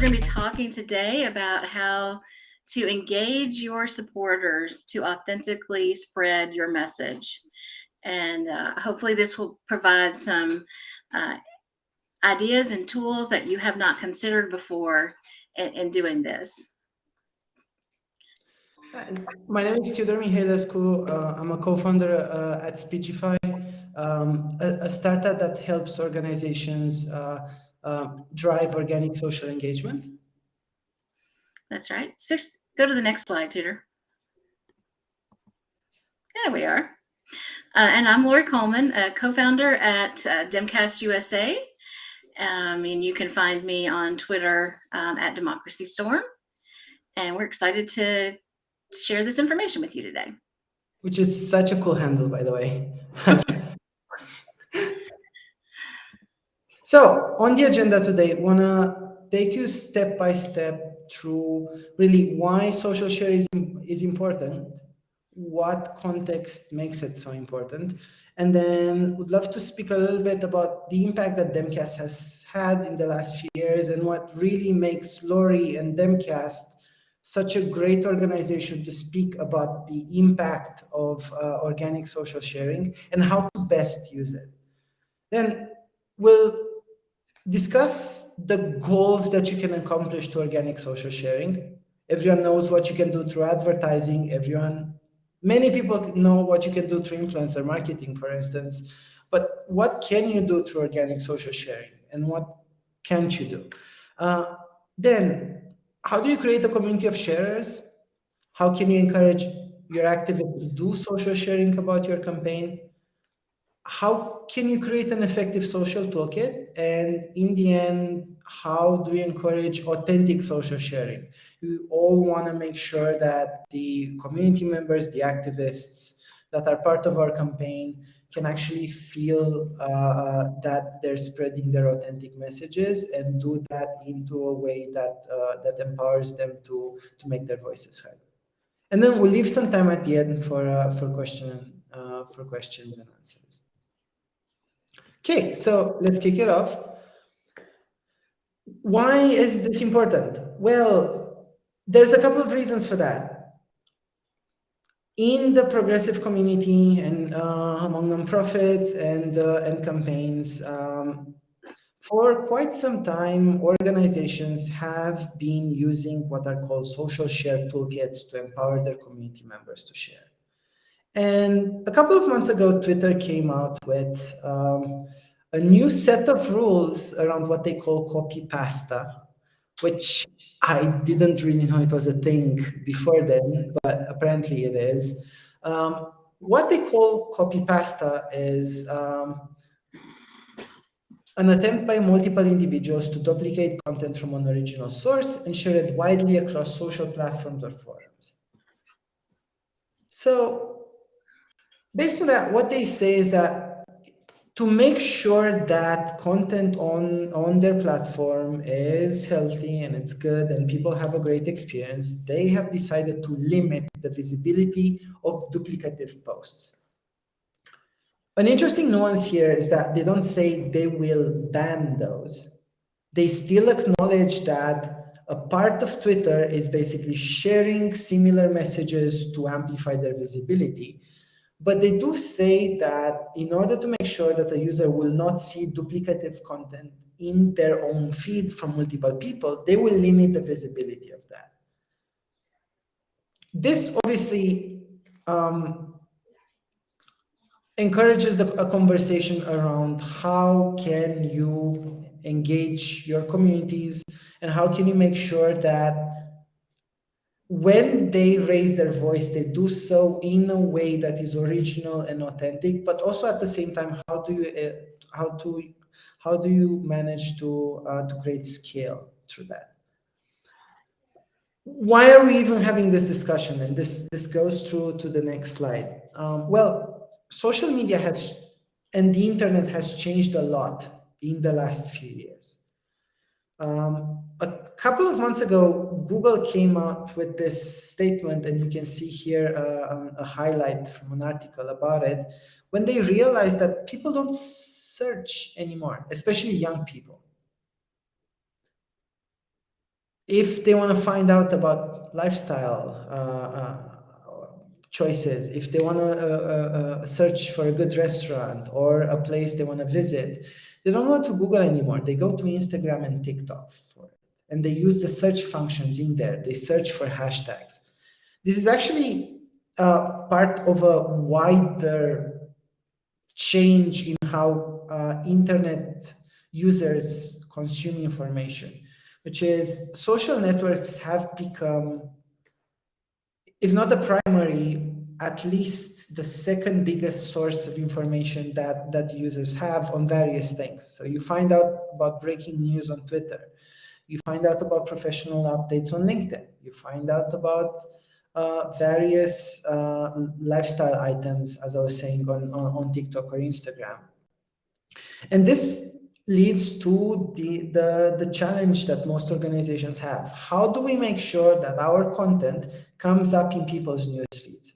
going to be talking today about how to engage your supporters to authentically spread your message. And hopefully this will provide some ideas and tools that you have not considered before in doing this. My name is Tudor Mihailescu. I'm a co-founder at Speechify, a startup that helps organizations drive organic social engagement. That's right. Go to the next slide, Tudor. There we are. And I'm Lori Coleman, a co-founder at Demcast USA. And you can find me on Twitter at Democracy Storm. And we're excited to share this information with you today. Which is such a cool handle, by the way. So on the agenda today, I want to take you step by step through really why social sharing is important, what context makes it so important, and then would love to speak a little bit about the impact that Demcast has had in the last few years and what really makes Lori and Demcast such a great organization to speak about the impact of organic social sharing and how to best use it. Then we'll discuss the goals that you can accomplish to organic social sharing. Everyone knows what you can do through advertising. Many people know what you can do through influencer marketing, for instance. But what can you do through organic social sharing, and what can't you do? Then, how do you create a community of sharers? How can you encourage your activists to do social sharing about your campaign? How can you create an effective social toolkit? And in the end, how do we encourage authentic social sharing? We all want to make sure that the community members, the activists that are part of our campaign can actually feel that they're spreading their authentic messages and do that into a way that that empowers them to make their voices heard. And then we'll leave some time at the end for questions and answers. Okay, so let's kick it off. Why is this important? Well, there's a couple of reasons for that. In the progressive community and among nonprofits and campaigns, for quite some time, organizations have been using what are called social share toolkits to empower their community members to share. And a couple of months ago, Twitter came out with a new set of rules around what they call copy pasta, which I didn't really know it was a thing before then, but apparently it is. What they call copy pasta is an attempt by multiple individuals to duplicate content from an original source and share it widely across social platforms or forums. So based on that, what they say is that to make sure that content on their platform is healthy and it's good and people have a great experience, they have decided to limit the visibility of duplicative posts. An interesting nuance here is that they don't say they will ban those. They still acknowledge that a part of Twitter is basically sharing similar messages to amplify their visibility. But they do say that in order to make sure that a user will not see duplicative content in their own feed from multiple people, they will limit the visibility of that. This obviously encourages a conversation around how can you engage your communities and how can you make sure that when they raise their voice, they do so in a way that is original and authentic, but also at the same time, how do you manage to create scale through that? Why are we even having this discussion? And this goes through to the next slide. Well, social media and the internet has changed a lot in the last few years. A couple of months ago, Google came out with this statement, and you can see here a highlight from an article about it, when they realized that people don't search anymore, especially young people. if they want to find out about lifestyle choices, if they want to search for a good restaurant or a place they want to visit, they don't go to Google anymore. They go to Instagram and TikTok for it. And they use the search functions in there. They search for hashtags. This is actually part of a wider change in how internet users consume information, which is social networks have become, if not the primary, at least the second biggest source of information that users have on various things. So you find out about breaking news on Twitter. You find out about professional updates on LinkedIn. You find out about various lifestyle items, as I was saying, on TikTok or Instagram. And this leads to the challenge that most organizations have. How do we make sure that our content comes up in people's news feeds?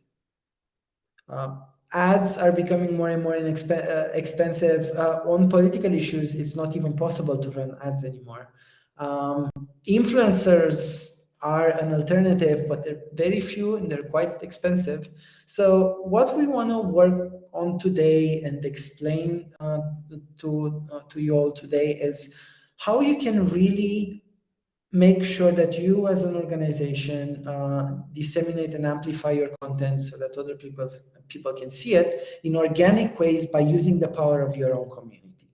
Ads are becoming more and more expensive. On political issues, it's not even possible to run ads anymore. Influencers are an alternative, but they're very few and they're quite expensive. So what we want to work on today and explain to you all today is how you can really make sure that you as an organization disseminate and amplify your content so that other people can see it in organic ways by using the power of your own community.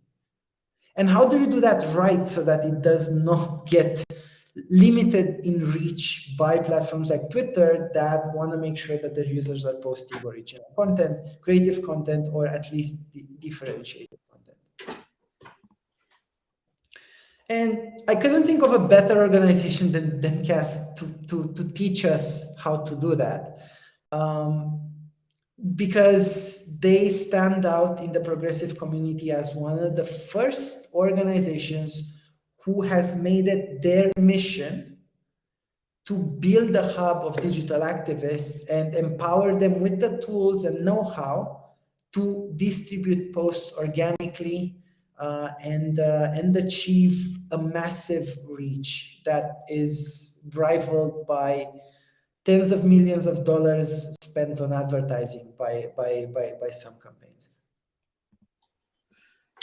And how do you do that right so that it does not get limited in reach by platforms like Twitter that want to make sure that their users are posting original content, creative content, or at least differentiated content? And I couldn't think of a better organization than Demcast to teach us how to do that. Because they stand out in the progressive community as one of the first organizations who has made it their mission to build a hub of digital activists and empower them with the tools and know-how to distribute posts organically and achieve a massive reach that is rivaled by tens of millions of dollars spent on advertising by some campaigns.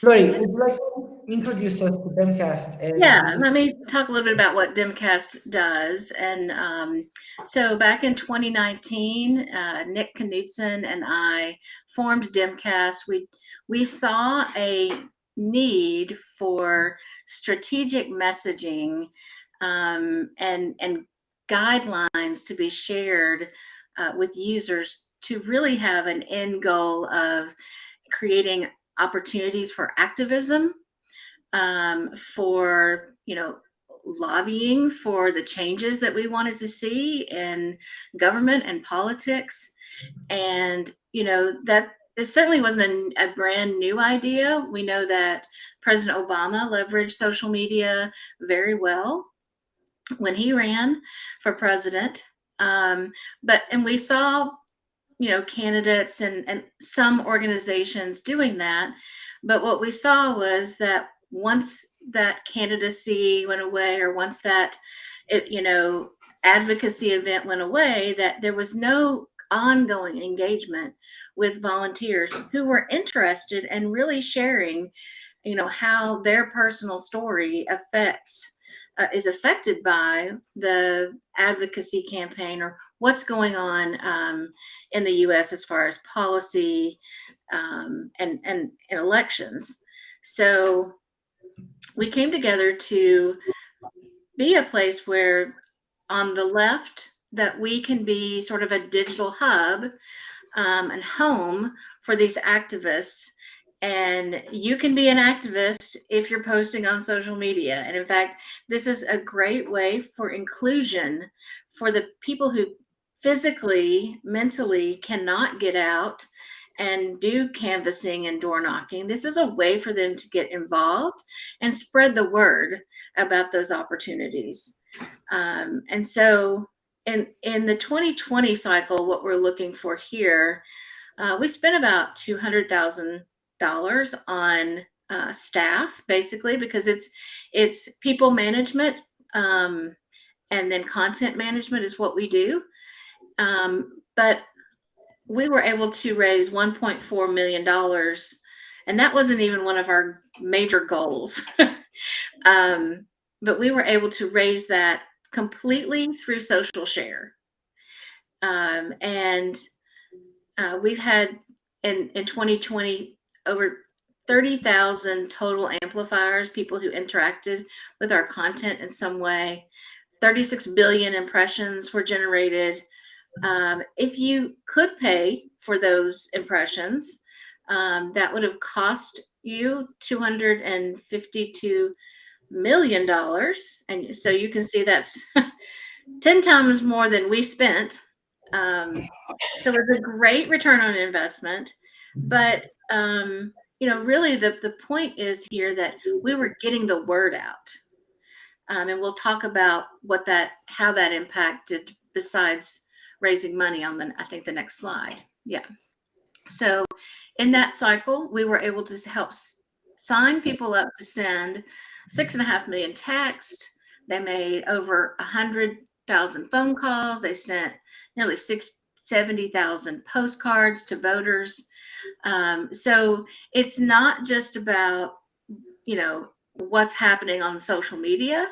Lori, would you like to introduce us to Demcast? Yeah, let me talk a little bit about what Demcast does. And so back in 2019, Nick Knudsen and I formed Demcast. We saw a need for strategic messaging and guidelines to be shared with users to really have an end goal of creating opportunities for activism, for lobbying for the changes that we wanted to see in government and politics. And that this certainly wasn't a brand new idea. We know that President Obama leveraged social media very well when he ran for president. And we saw candidates and some organizations doing that. But what we saw was that once that candidacy went away, or once that advocacy event went away, that there was no ongoing engagement with volunteers who were interested in really sharing how their personal story is affected by the advocacy campaign, or what's going on in the U.S. as far as policy and elections. So we came together to be a place where, on the left, that we can be sort of a digital hub and home for these activists. And you can be an activist if you're posting on social media. And in fact, this is a great way for inclusion for the people who physically, mentally cannot get out and do canvassing and door knocking. This is a way for them to get involved and spread the word about those opportunities. And so in the 2020 cycle, what we're looking for here, we spent about $200,000 on staff, basically, because it's people management and then content management is what we do. But we were able to raise $1.4 million, and that wasn't even one of our major goals. But we were able to raise that completely through social share. And we've had in 2020 over 30,000 total amplifiers, people who interacted with our content in some way. 36 billion impressions were generated. If you could pay for those impressions, that would have cost you $252 million. And so you can see that's 10 times more than we spent. So it's a great return on investment. But, really the point is here that we were getting the word out. And we'll talk about how that impacted besides raising money on I think the next slide. Yeah. So in that cycle, we were able to help sign people up to send 6.5 million texts. They made over 100,000 phone calls. They sent nearly 70,000 postcards to voters. So it's not just about, what's happening on social media,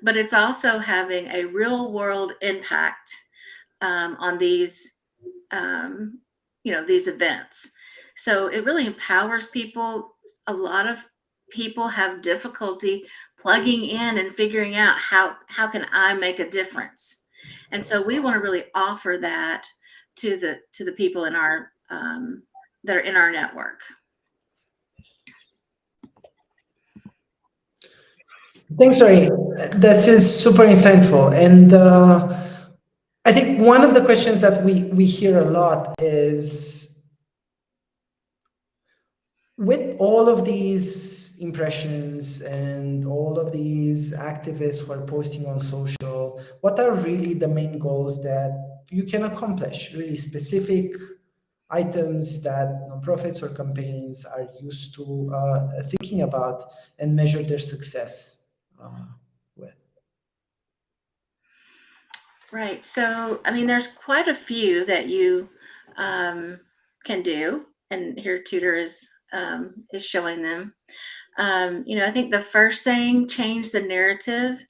but it's also having a real world impact on these these events. So it really empowers people. A lot of people have difficulty plugging in and figuring out how can I make a difference. And so we want to really offer that to the people in our that are in our network. Thanks, Ray. This is super insightful. And I think one of the questions that we hear a lot is, with all of these impressions and all of these activists who are posting on social, what are really the main goals that you can accomplish? Really specific items that nonprofits or campaigns are used to thinking about and measure their success with. Right. So, I mean, there's quite a few that you can do, and here Tudor is showing them. I think the first thing, change the narrative,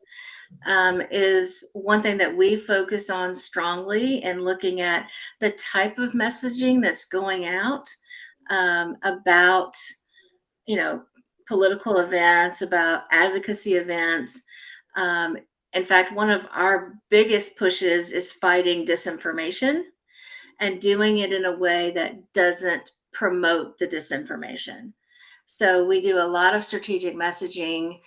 is one thing that we focus on strongly, and looking at the type of messaging that's going out about, political events, about advocacy events. In fact, one of our biggest pushes is fighting disinformation and doing it in a way that doesn't promote the disinformation. So we do a lot of strategic messaging,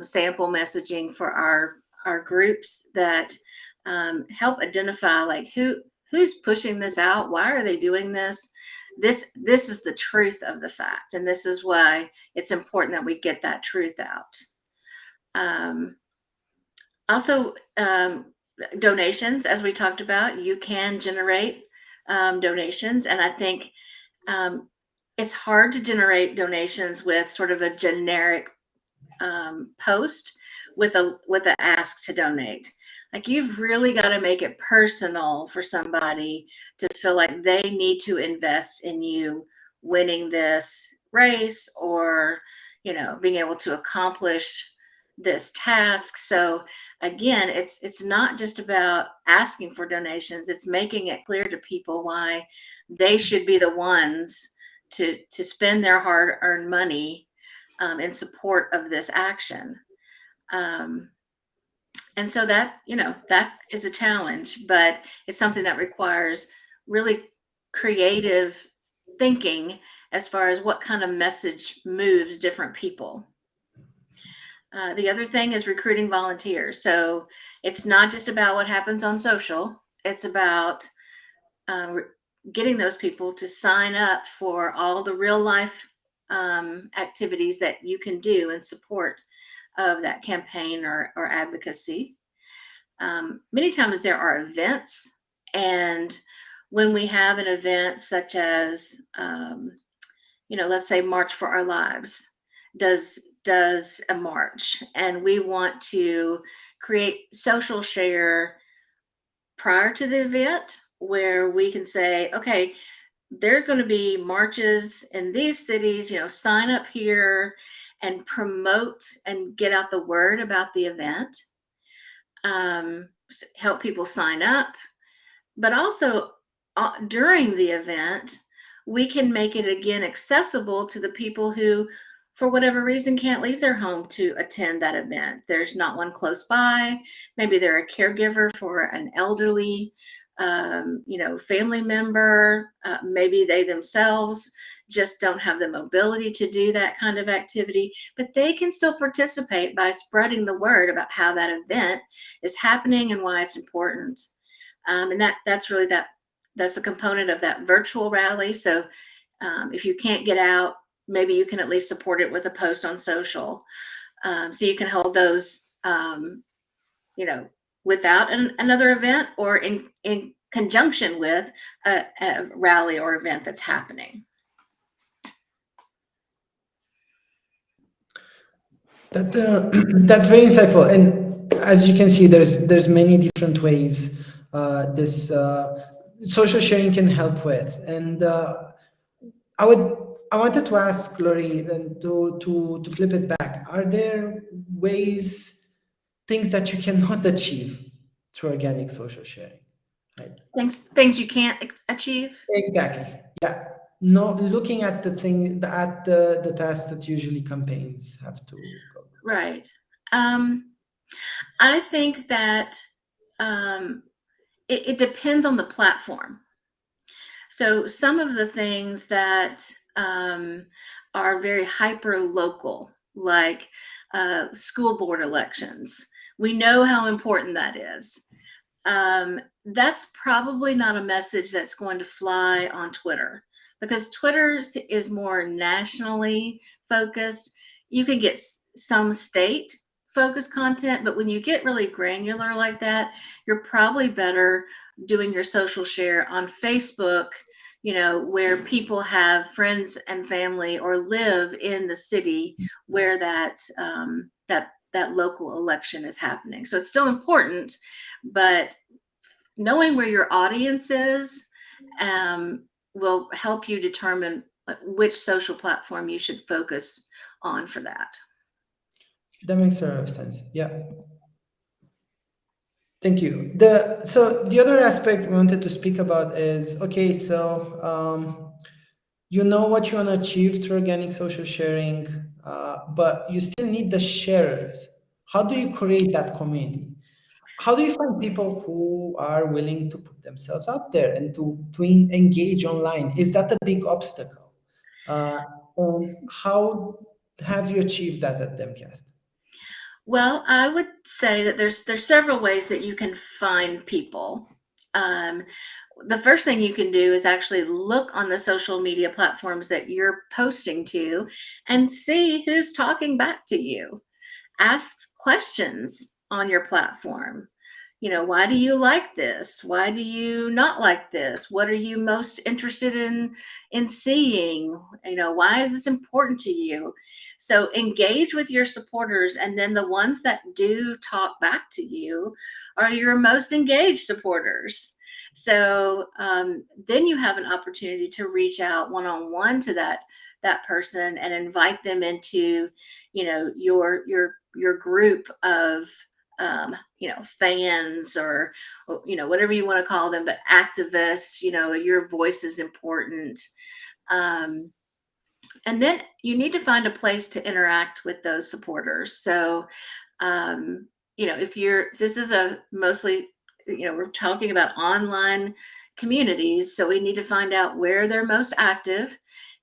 sample messaging for our groups that help identify like who's pushing this out, why are they doing this. This is the truth of the fact, and this is why it's important that we get that truth out. Also, donations, as we talked about, you can generate donations, and I think it's hard to generate donations with sort of a generic post with a ask to donate. Like, you've really got to make it personal for somebody to feel like they need to invest in you winning this race, or being able to accomplish this task. So again, it's not just about asking for donations, it's making it clear to people why they should be the ones to spend their hard-earned money in support of this action. And so that is a challenge, but it's something that requires really creative thinking as far as what kind of message moves different people. The other thing is recruiting volunteers. So it's not just about what happens on social, it's about getting those people to sign up for all the real life activities that you can do in support of that campaign or advocacy. Many times there are events, and when we have an event such as, let's say March for Our Lives, does a march, and we want to create social share prior to the event where we can say, okay, there are going to be marches in these cities, sign up here and promote and get out the word about the event, help people sign up, but also during the event, we can make it again accessible to the people who, for whatever reason, can't leave their home to attend that event. There's not one close by. Maybe they're a caregiver for an elderly, family member. Maybe they themselves just don't have the mobility to do that kind of activity, but they can still participate by spreading the word about how that event is happening and why it's important. And that's a component of that virtual rally. So if you can't get out, maybe you can at least support it with a post on social. So you can hold those, without another event or in conjunction with a rally or event that's happening. That's very insightful, and as you can see, there's many different ways this social sharing can help with. And I would I wanted to ask Lori then to flip it back. Are there ways, things that you cannot achieve through organic social sharing? Right. Things you can't achieve. Exactly. Yeah. No, looking at the task that usually campaigns have to go. Right. I think that it depends on the platform. So some of the things that are very hyper local, like school board elections, we know how important that is. That's probably not a message that's going to fly on Twitter, because Twitter is more nationally focused. You can get some state focused content, but when you get really granular like that, you're probably better doing your social share on Facebook, where people have friends and family or live in the city where that local election is happening. So it's still important, but knowing where your audience is will help you determine which social platform you should focus on for that. That makes a lot of sense. Yeah. Thank you. So the other aspect we wanted to speak about is, okay, so you know what you want to achieve through organic social sharing, but you still need the sharers. How do you create that community? How do you find people who are willing to put themselves out there and to engage online? Is that a big obstacle? And how have you achieved that at Demcast? Well, I would say that there's several ways that you can find people. The first thing you can do is actually look on the social media platforms that you're posting to and see who's talking back to you. Ask questions on your platform. Why do you like this? Why do you not like this? What are you most interested in seeing? Why is this important to you? So engage with your supporters, and then the ones that do talk back to you are your most engaged supporters. So then you have an opportunity to reach out one-on-one to that person and invite them into, your group of fans, or whatever you want to call them, but activists. Your voice is important. And then you need to find a place to interact with those supporters. So if this is a mostly, we're talking about online communities, so we need to find out where they're most active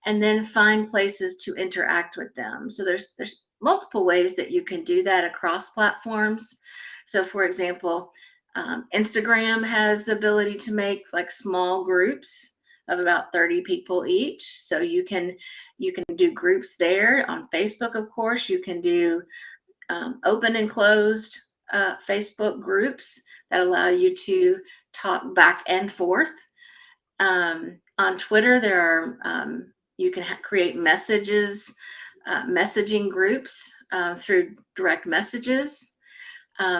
and then find places to interact with them. So there's multiple ways that you can do that across platforms. So for example, Instagram has the ability to make like small groups of about 30 people each. So you can do groups there. On Facebook, of course, you can do open and closed Facebook groups that allow you to talk back and forth. On Twitter, there are you can create messages messaging groups through direct messages.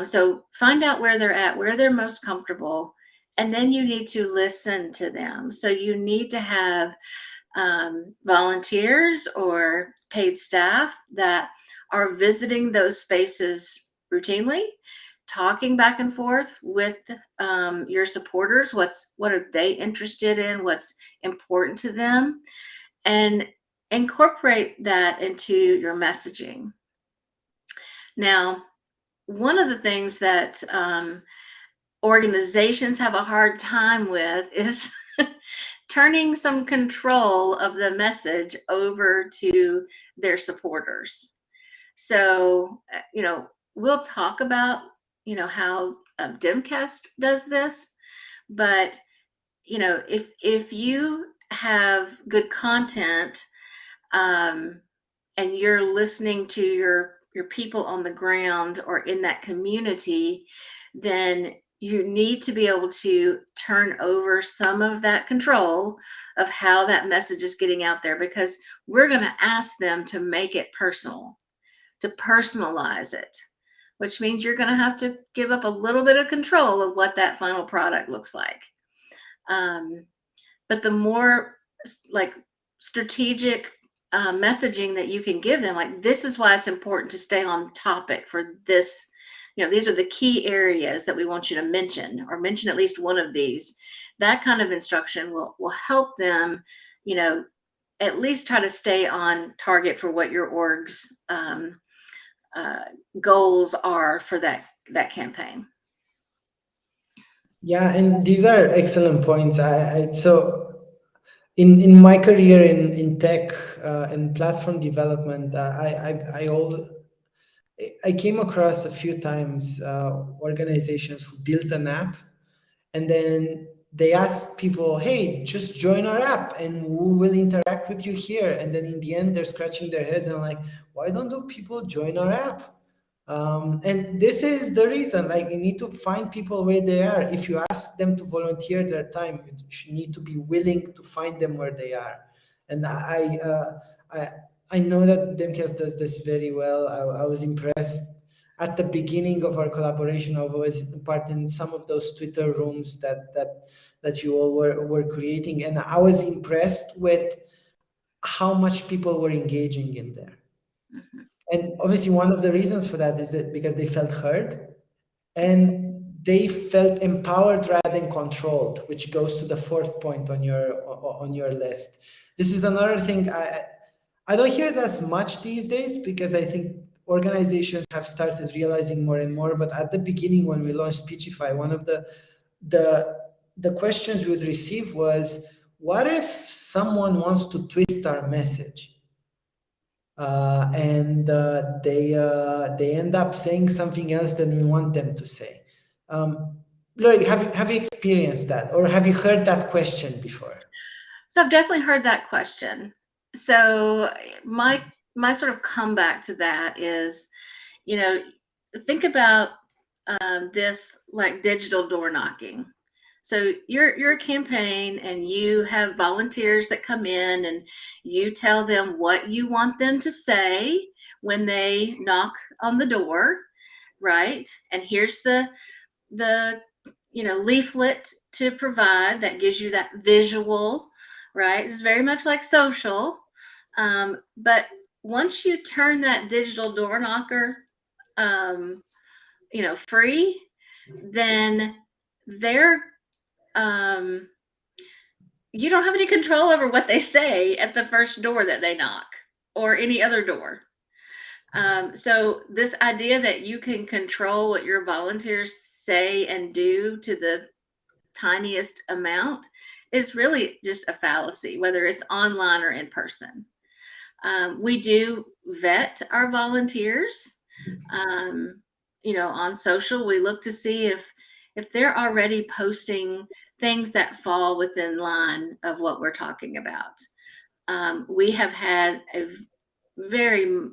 So find out where they're at, where they're most comfortable, and then you need to listen to them. So you need to have volunteers or paid staff that are visiting those spaces routinely, talking back and forth with your supporters. What are they interested in? What's important to them? And incorporate that into your messaging. Now, one of the things that organizations have a hard time with is turning some control of the message over to their supporters. So, we'll talk about, how Dimcast does this, but if you have good content, and you're listening to your people on the ground or in that community, then you need to be able to turn over some of that control of how that message is getting out there, because we're going to ask them to make it personal, to personalize it, which means you're going to have to give up a little bit of control of what that final product looks like. But the more like strategic messaging that you can give them, like, this is why it's important to stay on topic for this. These are the key areas that we want you to mention, or mention at least one of these. That kind of instruction will help them, at least try to stay on target for what your org's goals are for that campaign. Yeah, and these are excellent points. So in my career in tech and platform development, I came across a few times organizations who built an app, and then they asked people, "Hey, just join our app, and we will interact with you here." And then in the end, they're scratching their heads and like, "Why don't people join our app?" And this is the reason. Like, you need to find people where they are. If you ask them to volunteer their time, you need to be willing to find them where they are. And I know that Demcast does this very well. I was impressed at the beginning of our collaboration. I was part in some of those Twitter rooms that you all were creating, and I was impressed with how much people were engaging in there. Mm-hmm. And obviously, one of the reasons for that is that because they felt heard and they felt empowered rather than controlled, which goes to the fourth point on your list. This is another thing I don't hear that as much these days, because I think organizations have started realizing more and more. But at the beginning, when we launched Speechify, one of the questions we would receive was, what if someone wants to twist our message? And they end up saying something else than we want them to say. Lori, have you experienced that, or have you heard that question before? So I've definitely heard that question. So my sort of comeback to that is, think about this like digital door knocking. So you're a campaign, and you have volunteers that come in, and you tell them what you want them to say when they knock on the door, right? And here's the leaflet to provide that gives you that visual, right? It's very much like social. But once you turn that digital door knocker free, then they're you don't have any control over what they say at the first door that they knock, or any other door. So this idea that you can control what your volunteers say and do to the tiniest amount is really just a fallacy, whether it's online or in person. We do vet our volunteers. On social, we look to see if they're already posting things that fall within line of what we're talking about. We have had a very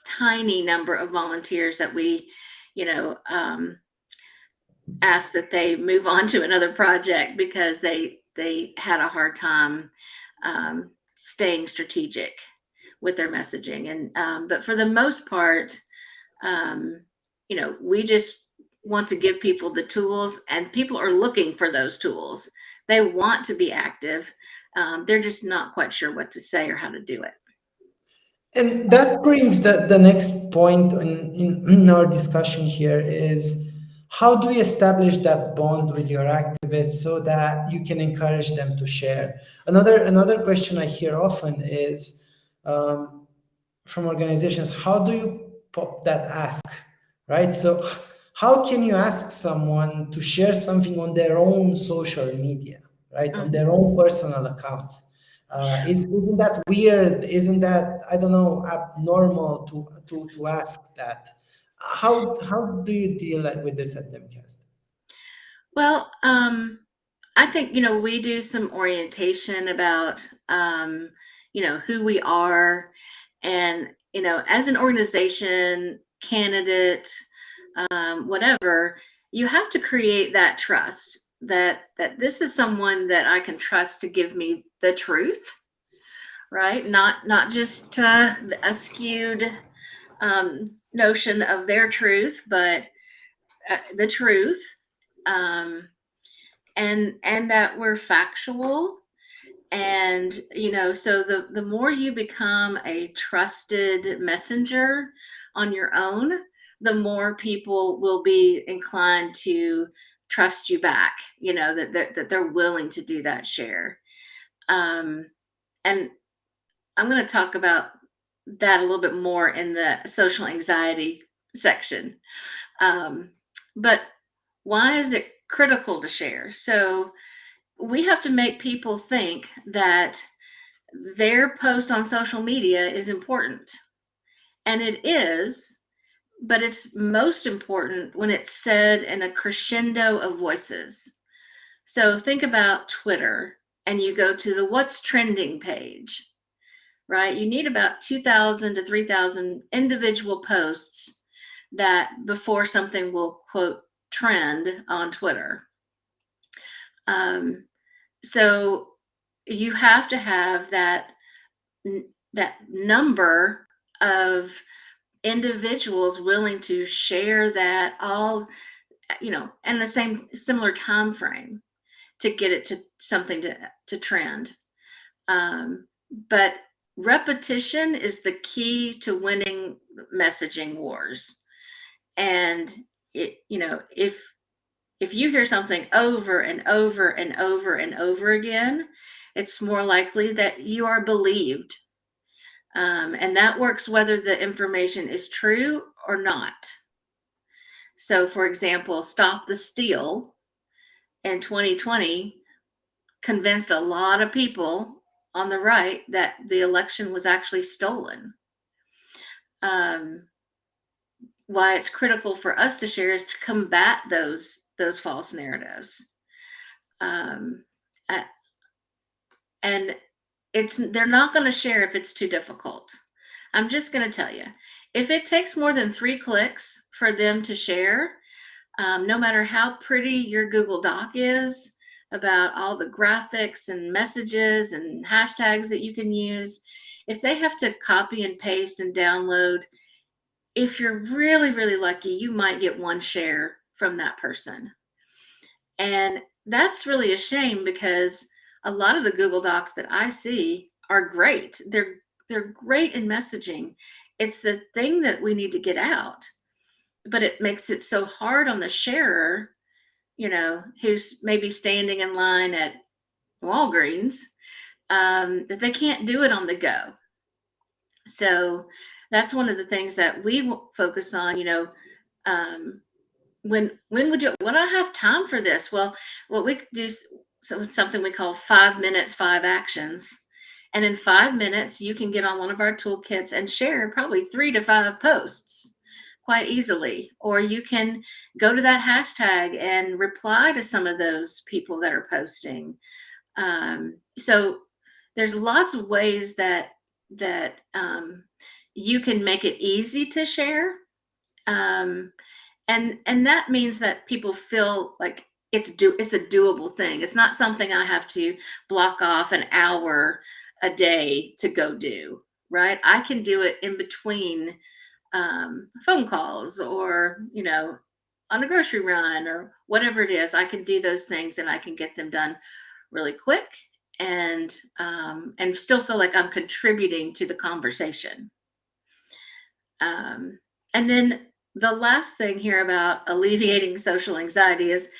tiny number of volunteers that we, ask that they move on to another project because they had a hard time staying strategic with their messaging. And but for the most part, um, we just want to give people the tools, and people are looking for those tools. They want to be active. They're just not quite sure what to say or how to do it. And that brings the next point in our discussion here is how do you establish that bond with your activists so that you can encourage them to share? Another question I hear often is from organizations, how do you pop that ask, right? So how can you ask someone to share something on their own social media, right? On Mhm. their own personal accounts? Isn't that weird? Isn't that, I don't know, abnormal to ask that? How do you deal with this at Demcast? Well, I think, we do some orientation about, who we are. And, as an organization, candidate, whatever, you have to create that trust that this is someone that I can trust to give me the truth, right? Not just a skewed notion of their truth, but the truth. Um, and that we're factual. And so the more you become a trusted messenger on your own, the more people will be inclined to trust you back, that they're willing to do that share. And I'm going to talk about that a little bit more in the social anxiety section. um, but why is it critical to share? So we have to make people think that their post on social media is important. And it is, but it's most important when it's said in a crescendo of voices. So think about Twitter, and you go to the what's trending page, right? You need about 2,000 to 3,000 individual posts that before something will quote trend on Twitter. So you have to have that number of individuals willing to share that all, and the same similar time frame to get it to something to trend. But repetition is the key to winning messaging wars. And if you hear something over and over and over and over again, it's more likely that you are believed. And that works whether the information is true or not. So, for example, Stop the Steal in 2020 convinced a lot of people on the right that the election was actually stolen. Why it's critical for us to share is to combat those false narratives. Um, and they're not going to share if it's too difficult. I'm just going to tell you, if it takes more than 3 clicks for them to share, no matter how pretty your Google Doc is about all the graphics and messages and hashtags that you can use, if they have to copy and paste and download, if you're really, really lucky, you might get 1 share from that person. And that's really a shame, because a lot of the Google Docs that I see are great. They're great in messaging. It's the thing that we need to get out, but it makes it so hard on the sharer, who's maybe standing in line at Walgreens, that they can't do it on the go. So that's one of the things that we focus on. When would you, when I have time for this? Well, what we could do is something we call 5 minutes, 5 actions. And in 5 minutes, you can get on one of our toolkits and share probably 3 to 5 posts quite easily. Or you can go to that hashtag and reply to some of those people that are posting. So there's lots of ways that you can make it easy to share. And that means that people feel like it's a doable thing. It's not something I have to block off an hour a day to go do. right? I can do it in between phone calls, or on a grocery run, or whatever it is. I can do those things and I can get them done really quick, and still feel like I'm contributing to the conversation. Um, and then the last thing here about alleviating social anxiety is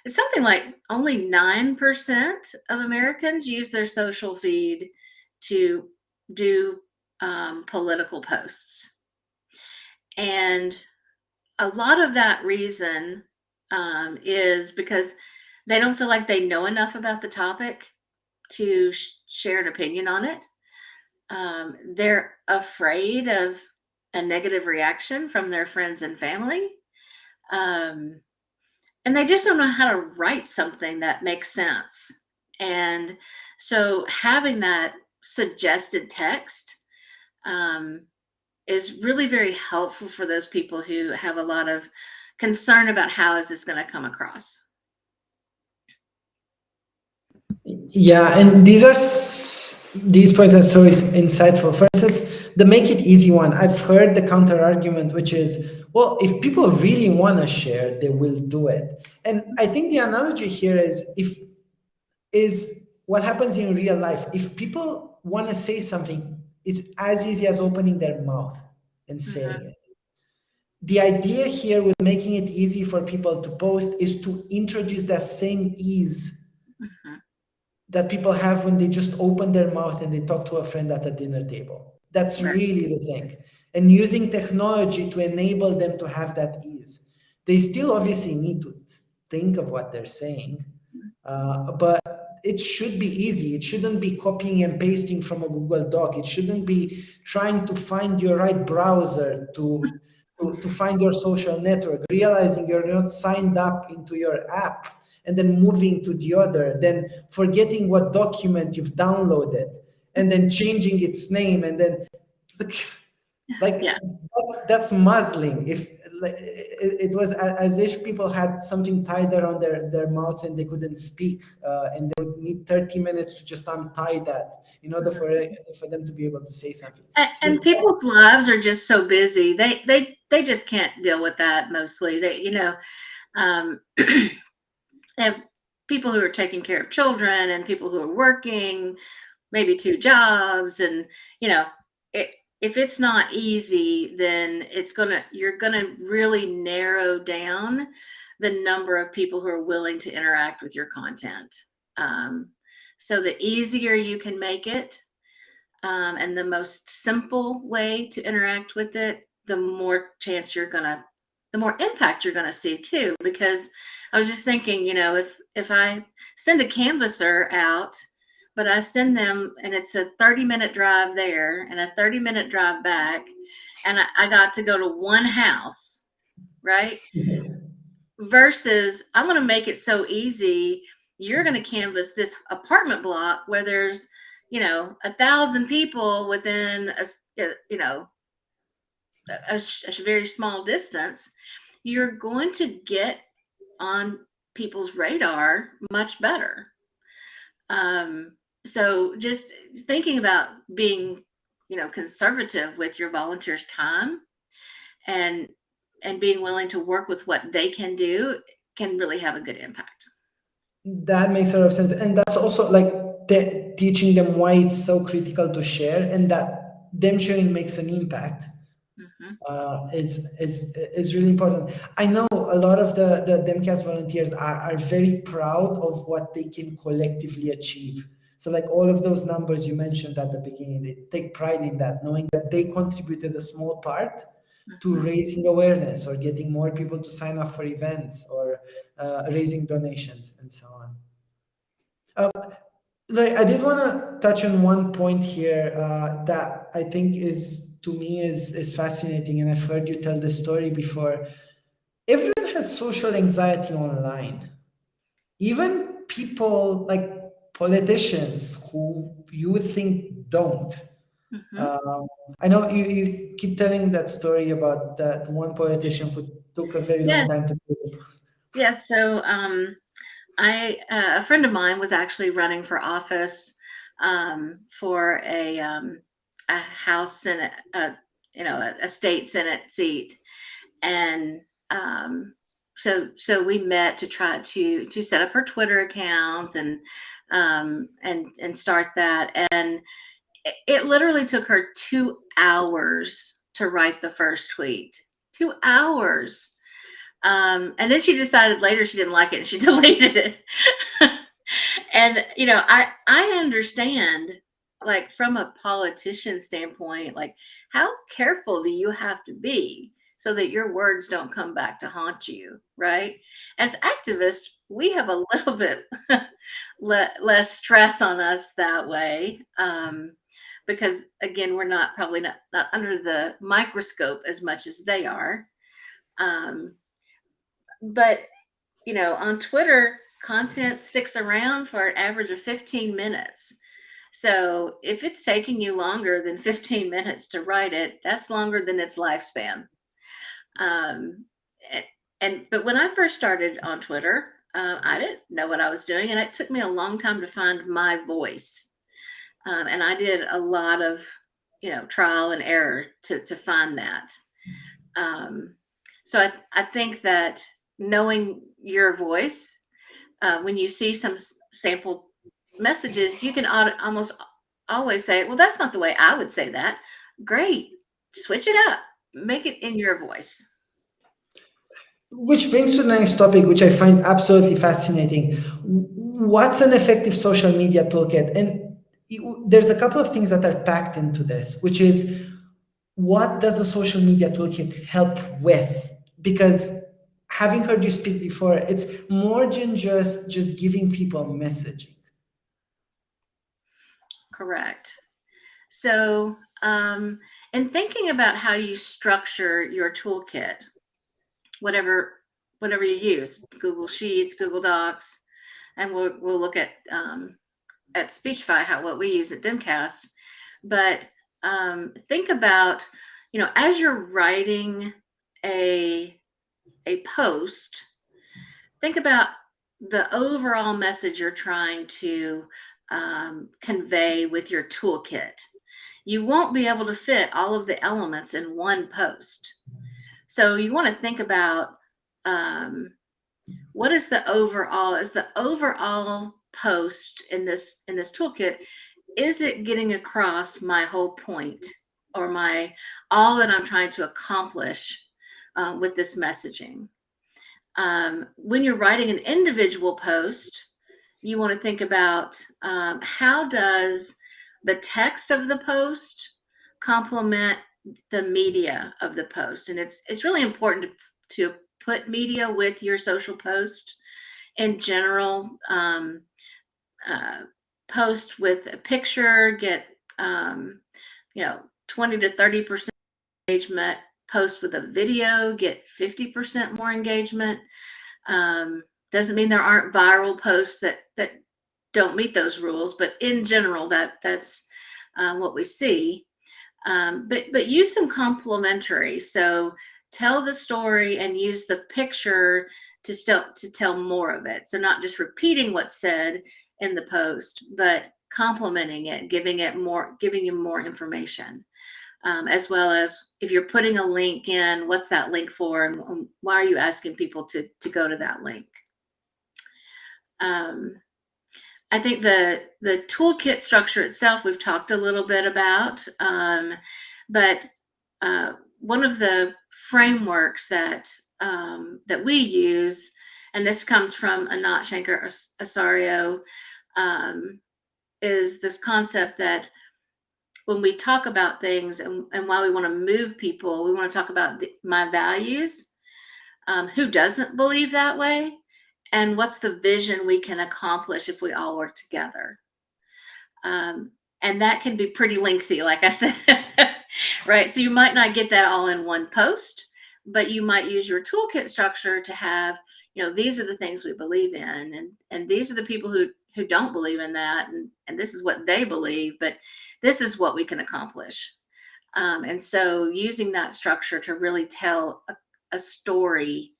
it's something like only 9% of Americans use their social feed to do political posts. And a lot of that reason is because they don't feel like they know enough about the topic to share an opinion on it. They're afraid of a negative reaction from their friends and family. Um, and they just don't know how to write something that makes sense. And so having that suggested text um, is really very helpful for those people who have a lot of concern about how is this going to come across. Yeah, and these points are so insightful. For instance, the make it easy one. I've heard the counter argument, which is, well, if people really want to share, they will do it. And I think the analogy here is what happens in real life. If people want to say something, it's as easy as opening their mouth and saying Mm-hmm. it. The idea here with making it easy for people to post is to introduce that same ease Mm-hmm. that people have when they just open their mouth and they talk to a friend at a dinner table. That's Right. really the thing. And using technology to enable them to have that ease. They still obviously need to think of what they're saying, but it should be easy. It shouldn't be copying and pasting from a Google Doc. It shouldn't be trying to find your right browser to find your social network, realizing you're not signed up into your app and then moving to the other, then forgetting what document you've downloaded and then changing its name, and then like Yeah. that's muzzling. If like, it was as if people had something tied around their mouths and they couldn't speak, and they would need 30 minutes to just untie that in order for them to be able to say something. So And people's lives are just so busy. They just can't deal with that mostly. They have people who are taking care of children and people who are working maybe two jobs, and you know it, if it's not easy, then you're gonna really narrow down the number of people who are willing to interact with your content. um, so the easier you can make it, and the most simple way to interact with it, the more the more impact you're gonna see too. Because I was just thinking, if I send a canvasser out, but I send them and it's a 30-minute drive there and a 30-minute drive back, and I got to go to one house, right? Versus I'm going to make it so easy. You're going to canvas this apartment block where there's 1,000 people within a very small distance. You're going to get on people's radar much better. So just thinking about being conservative with your volunteers' time, and being willing to work with what they can do, can really have a good impact. that makes a lot of sense, and that's also like teaching them why it's so critical to share, and that them sharing makes an impact. Mm-hmm. Is really important. I know a lot of the Demcast volunteers are very proud of what they can collectively achieve. So like all of those numbers you mentioned at the beginning, they take pride in that, knowing that they contributed a small part to Mm-hmm. raising awareness or getting more people to sign up for events or raising donations and so on. Um, like I did want to touch on one point here that I think is to me is fascinating, and I've heard you tell the story before. Everyone has social anxiety online, even people like politicians who you would think don't. Mm-hmm. Um, I know you keep telling that story about that one politician who took a very long Yes, time to. yes. So I a friend of mine was actually running for office for a House Senate, a state Senate seat, and so we met to try to set up her Twitter account and start that. And it literally took her 2 hours to write the first tweet. 2 hours. And then she decided later she didn't like it and she deleted it. And I understand, like, from a politician standpoint, like, how careful do you have to be so that your words don't come back to haunt you, right? As activists, we have a little bit less stress on us that way, because again, we're probably not under the microscope as much as they are. But on Twitter, content sticks around for an average of 15 minutes. So if it's taking you longer than 15 minutes to write it, that's longer than its lifespan. But when I first started on Twitter, I didn't know what I was doing, and it took me a long time to find my voice. And I did a lot of, trial and error to find that. So I think that knowing your voice, when you see some sample messages, you can almost always say, well, that's not the way I would say that. Great. Switch it up. Make it in your voice. Which brings to the next topic, which I find absolutely fascinating. What's an effective social media toolkit? And there's a couple of things that are packed into this, which is, what does a social media toolkit help with? Because having heard you speak before, it's more than just giving people messaging. Correct. So, in thinking about how you structure your toolkit, whatever you use, Google Sheets, Google Docs, and we'll look at Speechify, what we use at Dimcast. But think about, as you're writing a post, think about the overall message you're trying to convey with your toolkit. You won't be able to fit all of the elements in one post. So you want to think about what is the overall post in this toolkit, is it getting across my whole point, or all that I'm trying to accomplish with this messaging? When you're writing an individual post, you want to think about how does the text of the post complement the media of the post. And it's really important to put media with your social post. In general, post with a picture, get 20 to 30% engagement. Post with a video, get 50% more engagement. Doesn't mean there aren't viral posts that don't meet those rules, but in general, that's what we see. But use them complementary. So tell the story and use the picture to tell more of it. So not just repeating what's said in the post, but complementing it, giving you more information. As well as, if you're putting a link in, what's that link for, and why are you asking people to go to that link? I think the toolkit structure itself, we've talked a little bit about, but one of the frameworks that we use, and this comes from Anat Shanker-Osorio, is this concept that when we talk about things and why we want to move people, we want to talk about my values, who doesn't believe that way, and what's the vision we can accomplish if we all work together. And that can be pretty lengthy, like I said, right? So you might not get that all in one post, but you might use your toolkit structure to have, these are the things we believe in, and these are the people who don't believe in that, and this is what they believe, but this is what we can accomplish. And so using that structure to really tell a story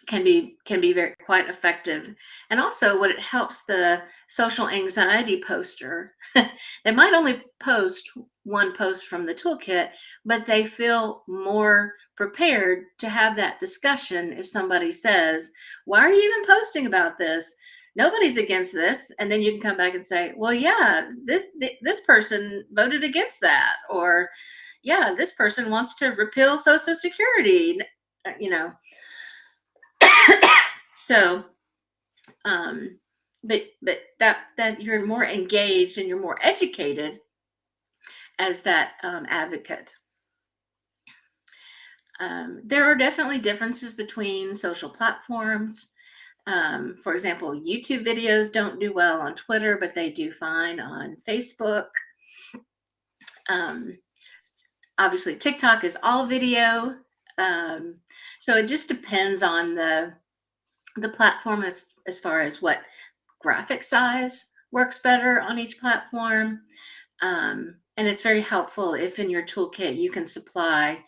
can be very quite effective. And also what it helps the social anxiety poster, they might only post one post from the toolkit, but they feel more prepared to have that discussion. If somebody says, why are you even posting about this? Nobody's against this. And then you can come back and say, well, yeah, this person voted against that, or yeah, this person wants to repeal Social Security, you know. So, but that you're more engaged and you're more educated as that advocate. There are definitely differences between social platforms. For example, YouTube videos don't do well on Twitter, but they do fine on Facebook. Obviously, TikTok is all video. So it just depends on the platform as far as what graphic size works better on each platform. And it's very helpful if in your toolkit you can supply,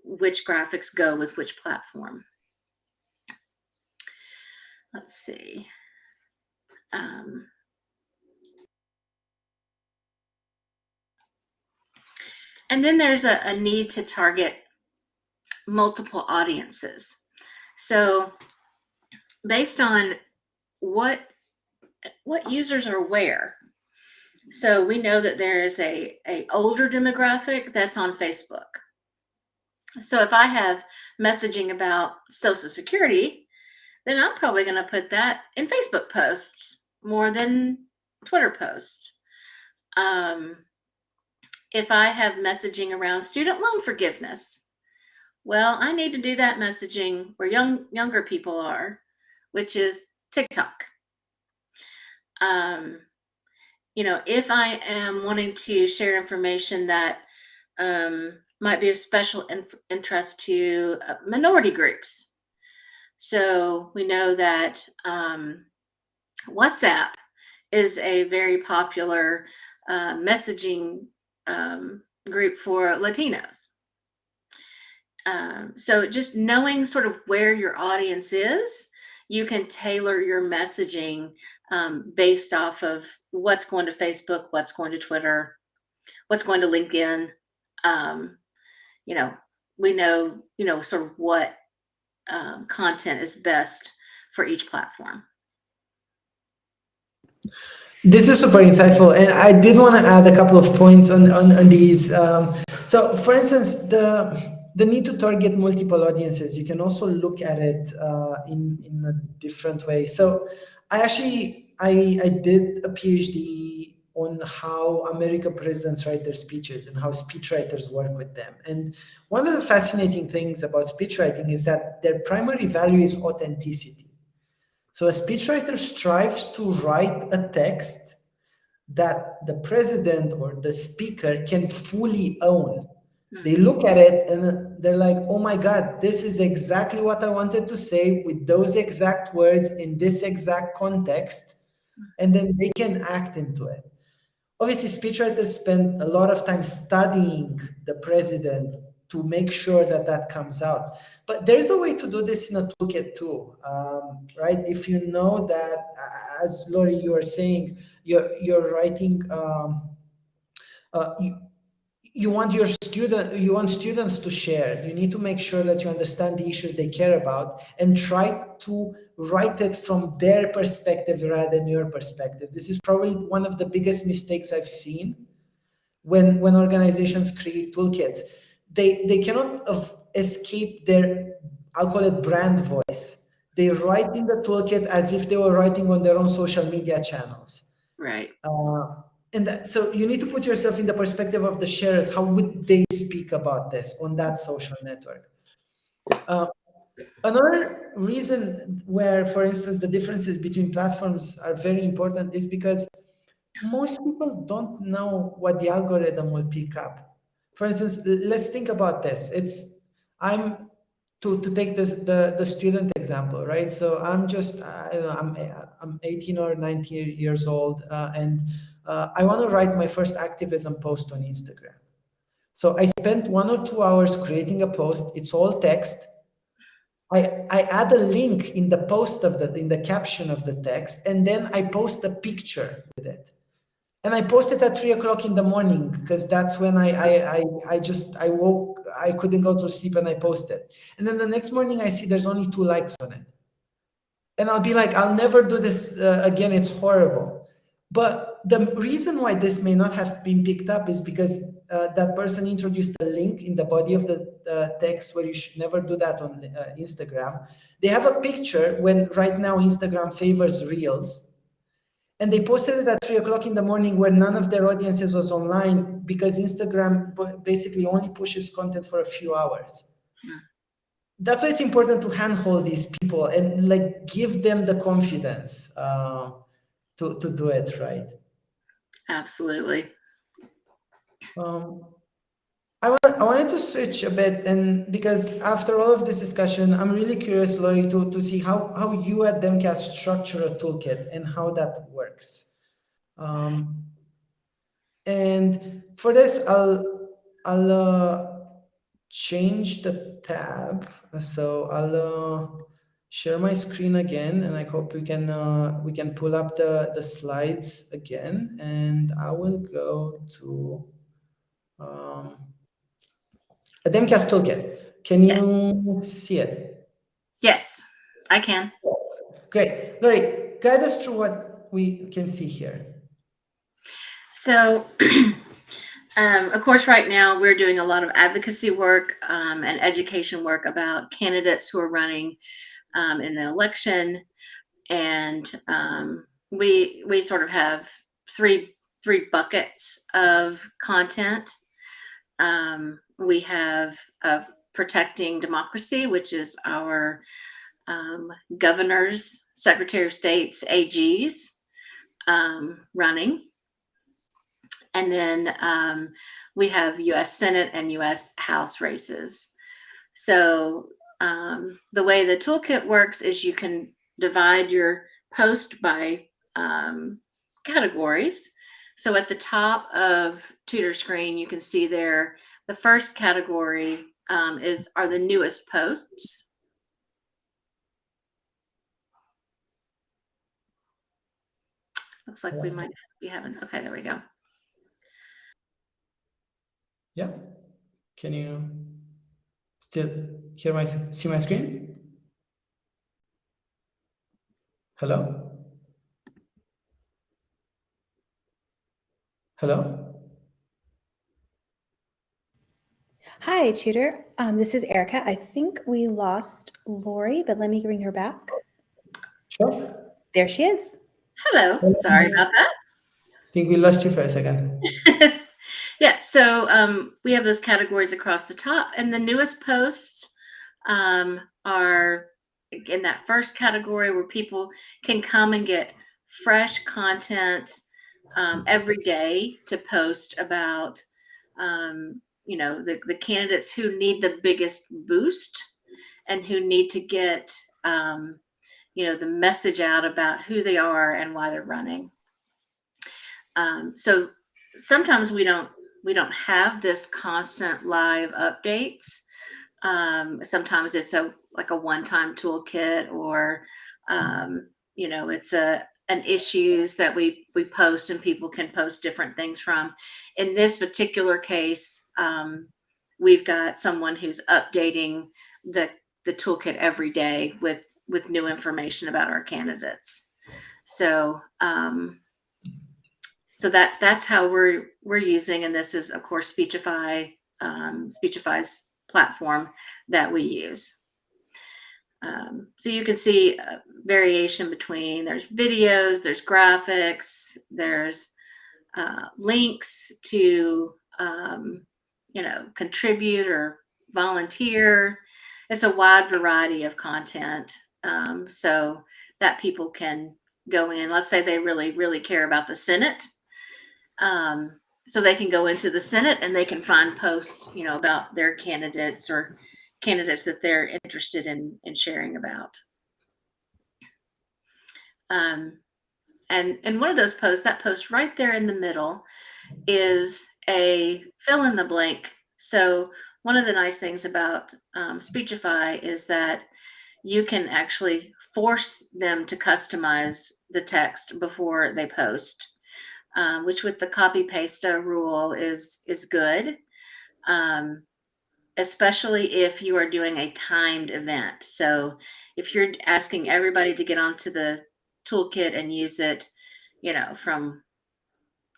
which graphics go with which platform. Let's see. And then there's a need to target multiple audiences. So based on what users are where. So we know that there is a older demographic that's on Facebook. So if I have messaging about Social Security, then I'm probably going to put that in Facebook posts more than Twitter posts. If I have messaging around student loan forgiveness, well, I need to do that messaging where younger people are, which is TikTok. If I am wanting to share information that might be of special interest to minority groups. So we know that WhatsApp is a very popular messaging group for Latinos. So just knowing sort of where your audience is, you can tailor your messaging based off of what's going to Facebook, what's going to Twitter, what's going to LinkedIn. We know, sort of what content is best for each platform. This is super insightful, and I did want to add a couple of points on these. So, for instance, the need to target multiple audiences, you can also look at it in a different way. So, I did a PhD on how American presidents write their speeches and how speechwriters work with them. And one of the fascinating things about speechwriting is that their primary value is authenticity. So a speechwriter strives to write a text that the president or the speaker can fully own. They look at it and they're like, oh my God, this is exactly what I wanted to say with those exact words in this exact context. And then they can act into it. Obviously, speechwriters spend a lot of time studying the president to make sure that comes out. But there's a way to do this in a toolkit too, right? If you know that, as Lori, you are saying, you're writing, you want students to share. You need to make sure that you understand the issues they care about and try to write it from their perspective rather than your perspective. This is probably one of the biggest mistakes I've seen when organizations create toolkits. They cannot escape their, I'll call it, brand voice. They write in the toolkit as if they were writing on their own social media channels. Right. So you need to put yourself in the perspective of the sharers. How would they speak about this on that social network? Another reason where, for instance, the differences between platforms are very important is because most people don't know what the algorithm will pick up. For instance, let's think about this. I'm to take the student example, right? So I'm just I'm 18 or 19 years old, and I want to write my first activism post on Instagram. So I spent 1 or 2 hours creating a post. It's all text. I add a link in the post of in the caption of the text, and then I post a picture with it. And I posted at 3 o'clock in the morning because that's when I woke, I couldn't go to sleep, and I posted. And then the next morning I see there's only 2 likes on it. And I'll be like, I'll never do this again. It's horrible. But the reason why this may not have been picked up is because that person introduced a link in the body of the text where you should never do that on Instagram. They have a picture when right now Instagram favors reels. And they posted it at 3 o'clock in the morning where none of their audiences was online because Instagram basically only pushes content for a few hours. That's why it's important to handhold these people and like give them the confidence to do it right. Absolutely. I wanted to switch a bit, and because after all of this discussion, I'm really curious, Lori, to see how you at Demcast structure a toolkit and how that works. And for this, I'll change the tab. So I'll share my screen again, and I hope we can pull up the slides again. And I will go to a Demcast toolkit. Can you see it? Yes, I can. Great. Lori, guide us through what we can see here. So, of course, right now we're doing a lot of advocacy work and education work about candidates who are running in the election, and we sort of have three buckets of content. We have protecting democracy, which is our governors, secretary of states, AGs running. And then we have U.S. Senate and U.S. House races. So the way the toolkit works is you can divide your post by categories. So at the top of Tudor screen, you can see there the first category are the newest posts. Looks like we might be having, okay, there we go. Yeah. Can you still see my screen? Hello? Hello? Hi, Tudor. This is Erica. I think we lost Lori, but let me bring her back. Sure. There she is. Hello. Sorry about that. I think we lost you for a second. Yeah, so we have those categories across the top, and the newest posts are in that first category where people can come and get fresh content every day to post about the candidates who need the biggest boost and who need to get the message out about who they are and why they're running. So sometimes we don't have this constant live updates. Sometimes it's like a one-time toolkit, or it's an issues that we post and people can post different things from. In this particular case, we've got someone who's updating the toolkit every day with new information about our candidates. So that's how we're using, and this is of course Speechify, Speechify's platform that we use. So you can see a variation between, there's videos, there's graphics, there's links to contribute or volunteer. It's a wide variety of content, so that people can go in. Let's say they really, really care about the Senate. So they can go into the Senate and they can find posts, about their candidates or candidates that they're interested in sharing about. And one of those posts, that post right there in the middle, is a fill in the blank. So one of the nice things about Speechify is that you can actually force them to customize the text before they post, which with the copy paste rule is good, especially if you are doing a timed event. So if you're asking everybody to get onto the toolkit and use it, from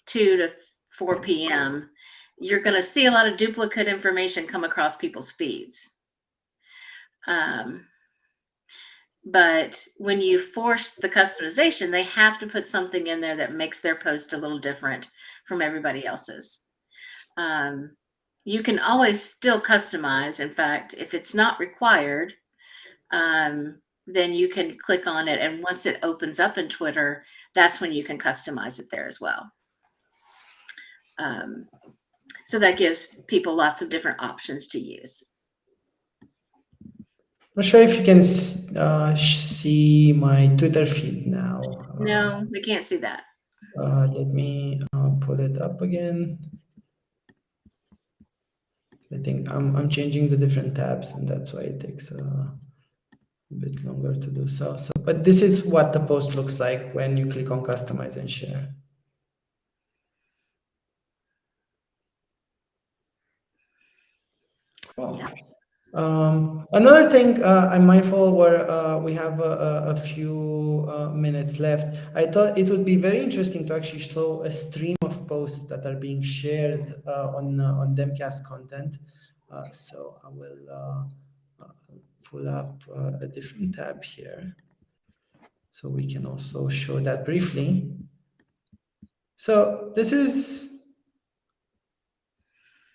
2 to 4 p.m., you're going to see a lot of duplicate information come across people's feeds. But when you force the customization, they have to put something in there that makes their post a little different from everybody else's. You can always still customize. In fact, if it's not required, then you can click on it. And once it opens up in Twitter, that's when you can customize it there as well. So that gives people lots of different options to use. I'm not sure if you can see my Twitter feed now. No, we can't see that. Let me pull it up again. I think I'm changing the different tabs, and that's why it takes a bit longer to do so. But this is what the post looks like when you click on customize and share. Cool. Yeah. Another thing, I'm mindful where we have a few minutes left. I thought it would be very interesting to actually show a stream of posts that are being shared on Demcast content. So I will pull up a different tab here, so we can also show that briefly. So this is,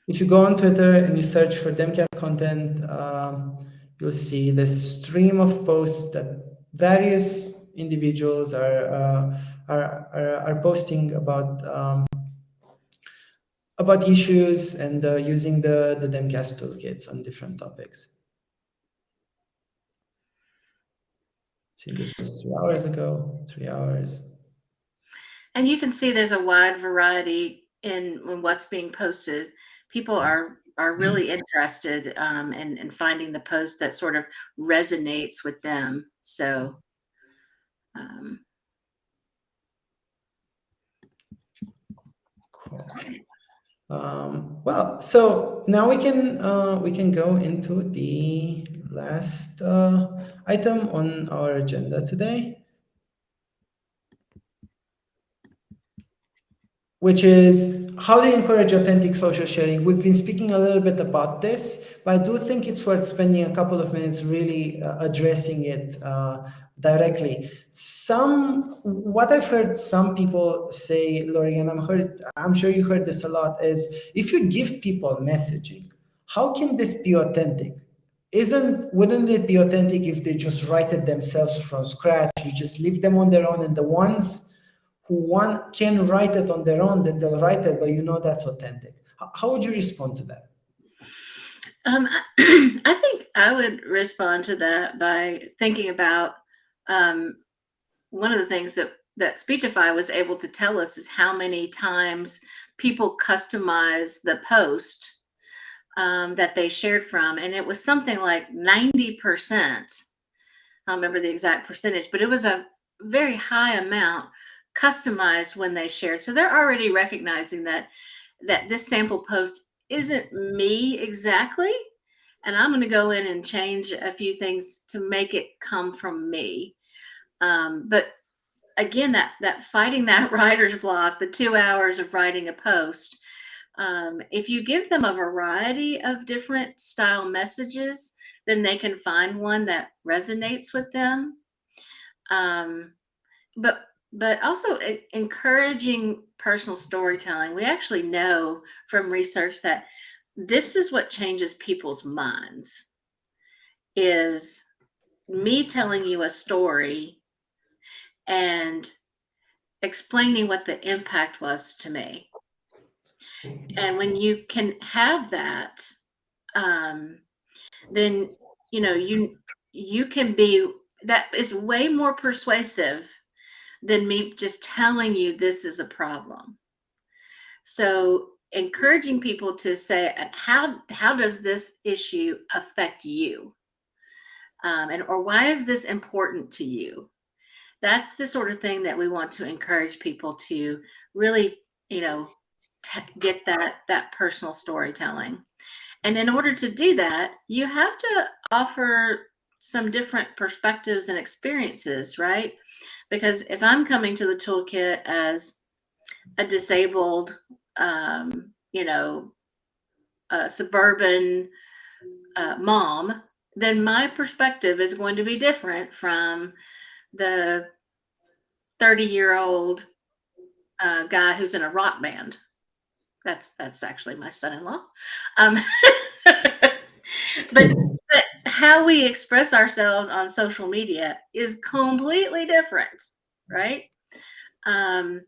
if you go on Twitter and you search for Demcast content, you'll see the stream of posts that various individuals are posting about issues and using the Demcast toolkits on different topics. See, this was 3 hours ago, 3 hours. And you can see there's a wide variety in what's being posted. People are really interested in finding the post that sort of resonates with them. So Cool. Well, so now we can go into the last item on our agenda today, which is how do you encourage authentic social sharing. We've been speaking a little bit about this, but I do think it's worth spending a couple of minutes really addressing it directly. What I've heard some people say, Lori, and I'm sure you heard this a lot, is if you give people messaging, how can this be authentic? Wouldn't it be authentic if they just write it themselves from scratch? You just leave them on their own, and the ones who can write it on their own, then they'll write it, but that's authentic. How would you respond to that? I think I would respond to that by thinking about one of the things that Speechify was able to tell us is how many times people customize the post that they shared from. And it was something like 90%. I don't remember the exact percentage, but it was a very high amount customized when they shared. So they're already recognizing that this sample post isn't me exactly. And I'm going to go in and change a few things to make it come from me. But again, that fighting that writer's block, the 2 hours of writing a post, if you give them a variety of different style messages, then they can find one that resonates with them. But also encouraging personal storytelling. We actually know from research that this is what changes people's minds, is me telling you a story and explaining what the impact was to me. And when you can have that, then you can be, that is way more persuasive than me just telling you this is a problem. So encouraging people to say, how does this issue affect you? or why is this important to you? That's the sort of thing that we want to encourage people to really, get that personal storytelling. And in order to do that, you have to offer some different perspectives and experiences, right? Because if I'm coming to the toolkit as a disabled, suburban mom, then my perspective is going to be different from the 30-year-old guy who's in a rock band. That's actually my son-in-law. Um, but how we express ourselves on social media is completely different, right? And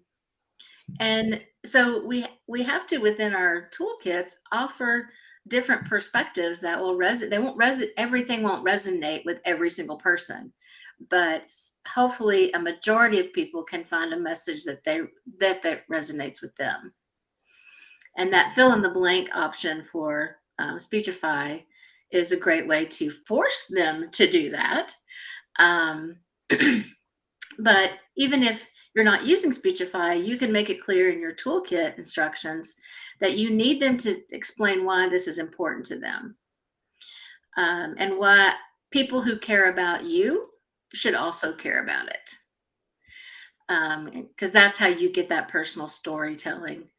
so we have to, within our toolkits, offer different perspectives that will resonate. They won't resonate. Everything won't resonate with every single person, but hopefully a majority of people can find a message that resonates with them. And that fill in the blank option for Speechify is a great way to force them to do that. But even if you're not using Speechify, you can make it clear in your toolkit instructions that you need them to explain why this is important to them, and why people who care about you should also care about it. Because that's how you get that personal storytelling.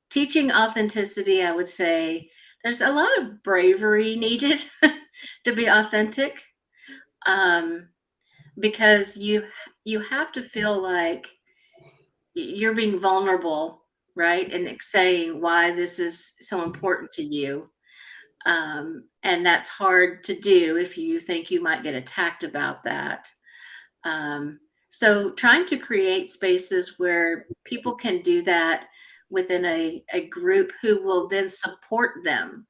Teaching authenticity, I would say there's a lot of bravery needed to be authentic, because you have to feel like you're being vulnerable, right? And saying why this is so important to you. And that's hard to do if you think you might get attacked about that. So trying to create spaces where people can do that within a group who will then support them.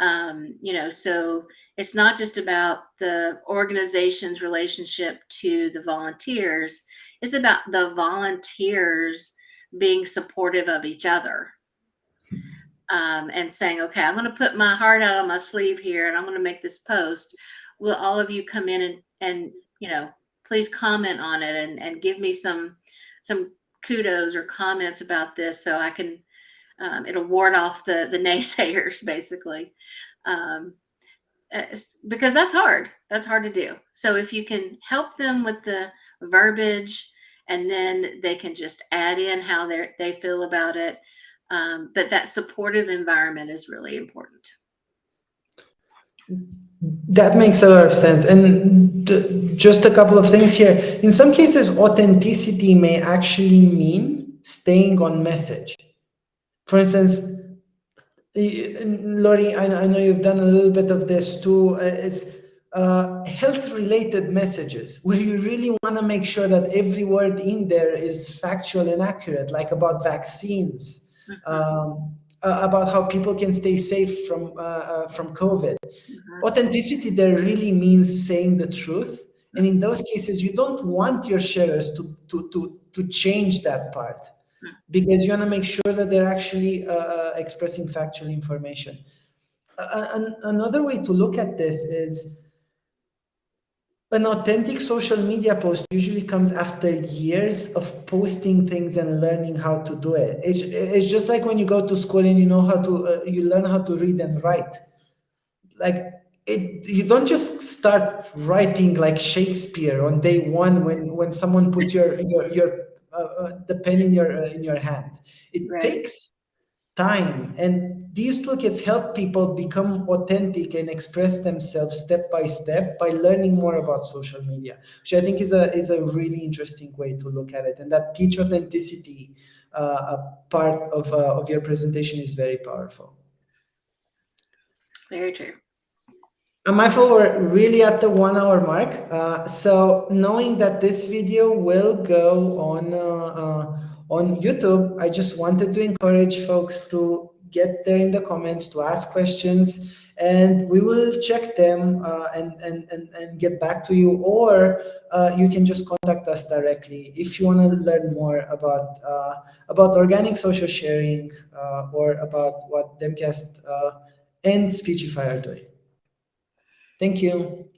So it's not just about the organization's relationship to the volunteers, it's about the volunteers being supportive of each other, and saying, okay, I'm going to put my heart out on my sleeve here and I'm going to make this post. Will all of you come in and please comment on it and give me some kudos or comments about this, so I can it'll ward off the naysayers, basically, because that's hard to do. So if you can help them with the verbiage, and then they can just add in how they feel about it, but that supportive environment is really important. That makes a lot of sense. And just a couple of things here. In some cases, authenticity may actually mean staying on message. For instance, Lori, I know you've done a little bit of this too. It's health-related messages where you really want to make sure that every word in there is factual and accurate, like about vaccines, about how people can stay safe from COVID. Authenticity there really means saying the truth, and in those cases, you don't want your sharers to change that part, because you want to make sure that they're actually expressing factual information. Another way to look at this is an authentic social media post usually comes after years of posting things and learning how to do it. It's just like when you go to school and you know how to, you learn how to read and write. Like you don't just start writing like Shakespeare on day one when someone puts the pen in your hand. It Right. takes time, and these toolkits help people become authentic and express themselves step by step by learning more about social media, which I think is a really interesting way to look at it. And that teach authenticity part of your presentation is very powerful. Very true. I'm mindful we're really at the 1 hour mark. So knowing that this video will go on YouTube, I just wanted to encourage folks to get there in the comments, to ask questions, and we will check them and get back to you, or you can just contact us directly if you want to learn more about organic social sharing, or about what Demcast and Speechify are doing. Thank you.